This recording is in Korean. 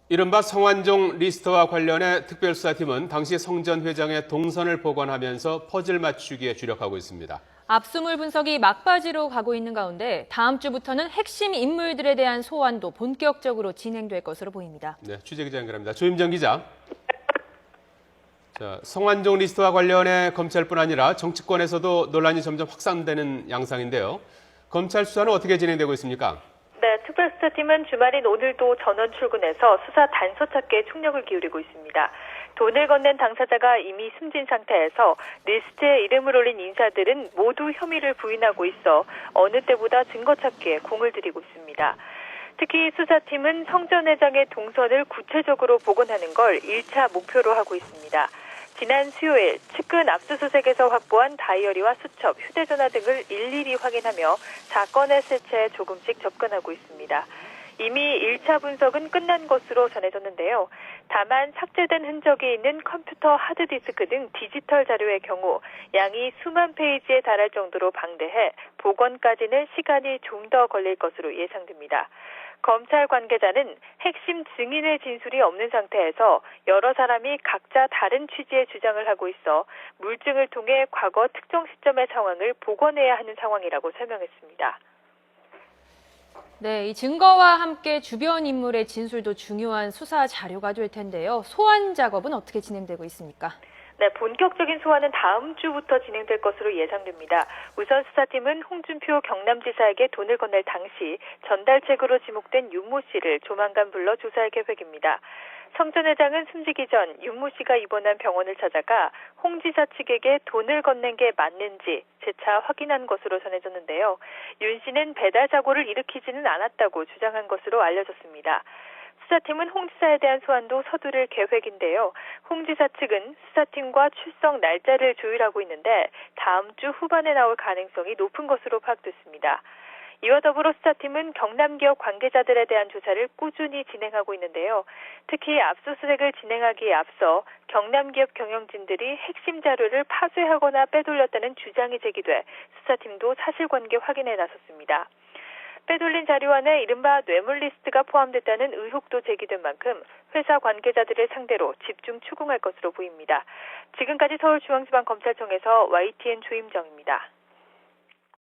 이른바 성완종 리스트와 관련해 특별수사팀은 당시 성전 회장의 동선을 복원하면서 퍼즐 맞추기에 주력하고 있습니다. 압수물 분석이 막바지로 가고 있는 가운데 다음 주부터는 핵심 인물들에 대한 소환도 본격적으로 진행될 것으로 보입니다. 네, 취재기자 연결합니다. 조임정 기자. 성완종 리스트와 관련해 검찰뿐 아니라 정치권에서도 논란이 점점 확산되는 양상인데요. 검찰 수사는 어떻게 진행되고 있습니까? 네, 특별수사팀은 주말인 오늘도 전원 출근해서 수사 단서 찾기에 총력을 기울이고 있습니다. 돈을 건넨 당사자가 이미 숨진 상태에서 리스트에 이름을 올린 인사들은 모두 혐의를 부인하고 있어 어느 때보다 증거 찾기에 공을 들이고 있습니다. 특히 수사팀은 성전 회장의 동선을 구체적으로 복원하는 걸 1차 목표로 하고 있습니다. 지난 수요일 측근 압수수색에서 확보한 다이어리와 수첩, 휴대전화 등을 일일이 확인하며 사건의 실체에 조금씩 접근하고 있습니다. 이미 1차 분석은 끝난 것으로 전해졌는데요. 다만 삭제된 흔적이 있는 컴퓨터 하드디스크 등 디지털 자료의 경우 양이 수만 페이지에 달할 정도로 방대해 복원까지는 시간이 좀 더 걸릴 것으로 예상됩니다. 검찰 관계자는 핵심 증인의 진술이 없는 상태에서 여러 사람이 각자 다른 취지의 주장을 하고 있어 물증을 통해 과거 특정 시점의 상황을 복원해야 하는 상황이라고 설명했습니다. 네, 이 증거와 함께 주변 인물의 진술도 중요한 수사 자료가 될 텐데요. 소환 작업은 어떻게 진행되고 있습니까? 네, 본격적인 소환은 다음 주부터 진행될 것으로 예상됩니다. 우선 수사팀은 홍준표 경남지사에게 돈을 건넬 당시 전달책으로 지목된 윤모 씨를 조만간 불러 조사할 계획입니다. 성전 회장은 숨지기 전 윤모 씨가 입원한 병원을 찾아가 홍 지사 측에게 돈을 건넨 게 맞는지 재차 확인한 것으로 전해졌는데요. 윤 씨는 배달 사고를 일으키지는 않았다고 주장한 것으로 알려졌습니다. 수사팀은 홍 지사에 대한 소환도 서두를 계획인데요. 홍 지사 측은 수사팀과 출석 날짜를 조율하고 있는데 다음 주 후반에 나올 가능성이 높은 것으로 파악됐습니다. 이와 더불어 수사팀은 경남기업 관계자들에 대한 조사를 꾸준히 진행하고 있는데요. 특히 압수수색을 진행하기에 앞서 경남기업 경영진들이 핵심 자료를 파쇄하거나 빼돌렸다는 주장이 제기돼 수사팀도 사실관계 확인에 나섰습니다. 빼돌린 자료 안에 이른바 뇌물 리스트가 포함됐다는 의혹도 제기된 만큼 회사 관계자들을 상대로 집중 추궁할 것으로 보입니다. 지금까지 서울중앙지방검찰청에서 YTN 조임정입니다.